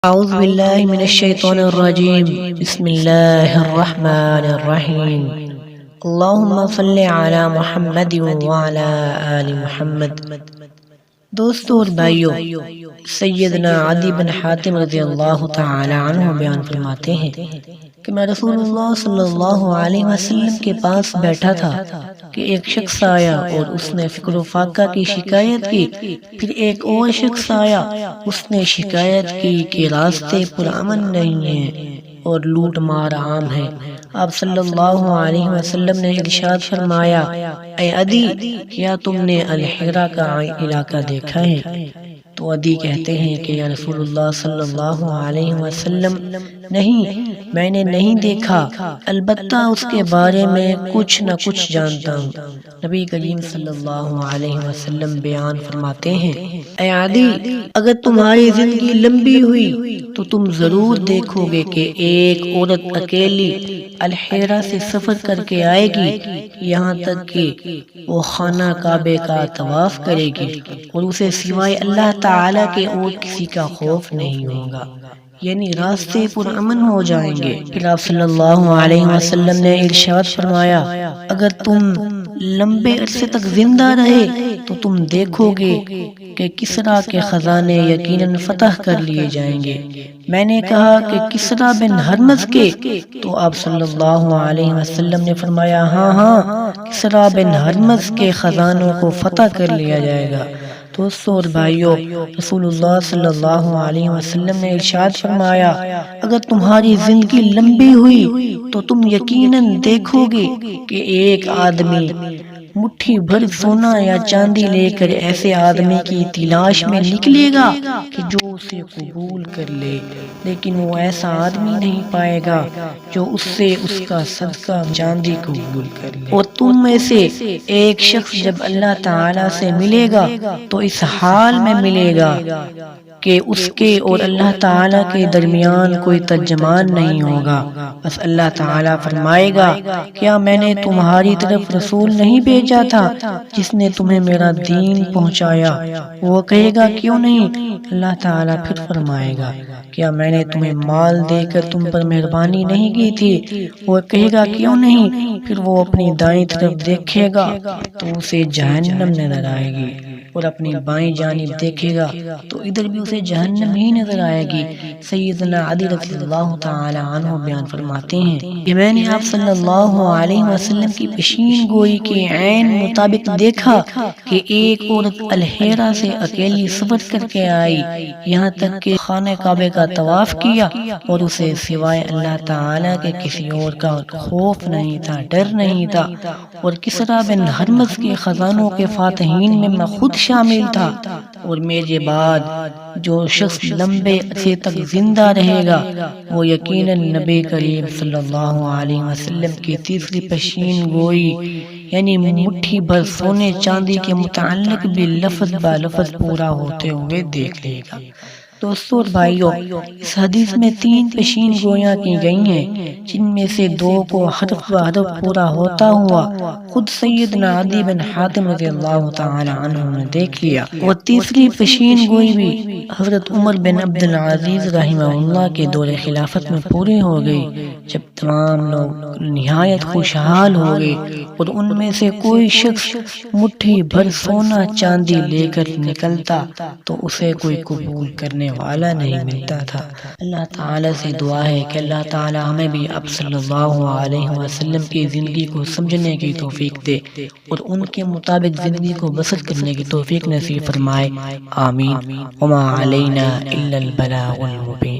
أعوذ بالله من الشيطان الرجيم. بسم الله الرحمن الرحيم. اللهم صل على محمد وعلى آل محمد. دوستو اور بھائیو، سیدنا عدی بن حاتم رضی اللہ تعالی عنہ بیان فرماتے ہیں کہ میں رسول اللہ صلی اللہ علیہ وسلم کے پاس بیٹھا تھا کہ ایک شخص آیا اور اس نے فقر و فاقہ کی شکایت کی. پھر ایک اور شخص آیا، اس نے شکایت کی کہ راستے پرامن نہیں ہیں اور لوٹ مار عام ہے. آپ صلی اللہ علیہ وسلم نے ارشاد فرمایا، اے عدی، کیا تم نے الحرا کا علاقہ دیکھا ہے؟ تو عدی کہتے ہیں کہ یا رسول اللہ صلی اللہ علیہ وسلم، نہیں، میں نے نہیں دیکھا، البتہ اس کے بارے میں کچھ نہ کچھ جانتا ہوں. نبی کریم صلی اللہ علیہ وسلم بیان فرماتے ہیں، اے عدی، اگر تمہاری زندگی لمبی ہوئی تو تم ضرور دیکھو گے کہ ایک عورت اکیلی الحرا سے سفر کر کے آئے گی، یہاں تک کہ وہ خانہ کعبے کا طواف کرے گی اور اسے سوائے اللہ تعالی کے اور کسی کا خوف نہیں ہوگا، یعنی راستے پرامن ہو جائیں گے. پھر آپ صلی اللہ علیہ وسلم نے ارشاد فرمایا، اگر تم لمبے عرصے تک زندہ رہے تو تم دیکھو گے کہ کسریٰ کے خزانے یقیناً فتح کر لیے جائیں گے. میں نے کہا کہ کسریٰ بن ہرمز کے؟ تو آپ صلی اللہ علیہ وسلم نے فرمایا، ہاں، کسریٰ بن ہرمز کے خزانوں کو فتح کر لیا جائے گا. دوستو اور بھائیو، رسول اللہ صلی اللہ علیہ وسلم نے ارشاد فرمایا، اگر تمہاری زندگی لمبی ہوئی تو تم یقیناً دیکھو گے کہ ایک آدمی مٹھی بھر سونا یا چاندی لے کر ایسے آدمی کی تلاش میں نکلے گا کہ جو اسے قبول کر لے، لیکن وہ ایسا آدمی نہیں پائے گا جو اس سے اس کا صدقہ چاندی قبول کر لے. اور تم میں سے ایک شخص جب اللہ تعالی سے ملے گا تو اس حال میں ملے گا کہ اس کے اور اللہ تعالیٰ کے درمیان کوئی ترجمان نہیں ہوگا. بس اللہ تعالیٰ فرمائے گا، کیا میں نے تمہاری طرف رسول نہیں بھیجا تھا جس نے تمہیں میرا دین پہنچایا؟ وہ کہے گا، کیوں نہیں؟ اللہ تعالیٰ پھر فرمائے گا، کیا میں نے تمہیں مال دے کر تم پر مہربانی نہیں کی تھی؟ وہ کہے گا، کیوں نہیں؟ پھر وہ اپنی دائیں طرف دیکھے گا تو اسے جہنم نظر آئے گی، اور اپنی بائیں جانب دیکھے گا تو ادھر بھی اسے جہنم ہی نظر آئے گی. سیدنا علی رضی اللہ تعالی عنہ بیان فرماتے ہیں کہ میں نے آپ صلی اللہ علیہ وسلم کی پیشین گوئی کے عین مطابق دیکھا کہ ایک عورت الحرا سے اکیلی سفر کر کے آئی، یہاں تک کہ خانہ کعبے کا طواف کیا اور اسے سوائے اللہ تعالی کے کسی اور کا خوف نہیں تھا، ڈر نہیں تھا. اور کسریٰ بن ہرمز کے خزانوں کے فاتحین میں میں خود شامل تھا. اور میرے بعد جو شخص لمبے عرصے تک زندہ رہے گا وہ یقیناً نبی کریم صلی اللہ علیہ وسلم کی تیسری پیشین گوئی یعنی مٹھی بھر سونے چاندی کے متعلق بھی لفظ با لفظ پورا ہوتے ہوئے دیکھ لے گا. دوستو اور بھائیو، اس حدیث میں 3 پیشین گویاں کی گئی ہیں، جن میں سے 2 کو حرف بحرف پورا ہوتا ہوا خود سیدنا عدی بن حاتم رضی اللہ تعالی عنہ نے دیکھ لیا. اور تیسری پیشین گوئی بھی حضرت عمر بن عبد العزیز رحمہ اللہ کے دور خلافت میں پوری ہو گئی، جب تمام لوگ نہایت خوشحال ہو گئے اور ان میں سے کوئی شخص مٹھی بھر سونا چاندی لے کر نکلتا تو اسے کوئی قبول کرنے والا نہیں ملتا تھا. اللہ تعالیٰ سے دعا ہے کہ اللہ تعالیٰ ہمیں بھی اب صلی اللہ علیہ وسلم کی زندگی کو سمجھنے کی توفیق دے اور ان کے مطابق زندگی کو بسر کرنے کی توفیق نصیب فرمائے. آمین. وما علینا الا البلاغ المبین.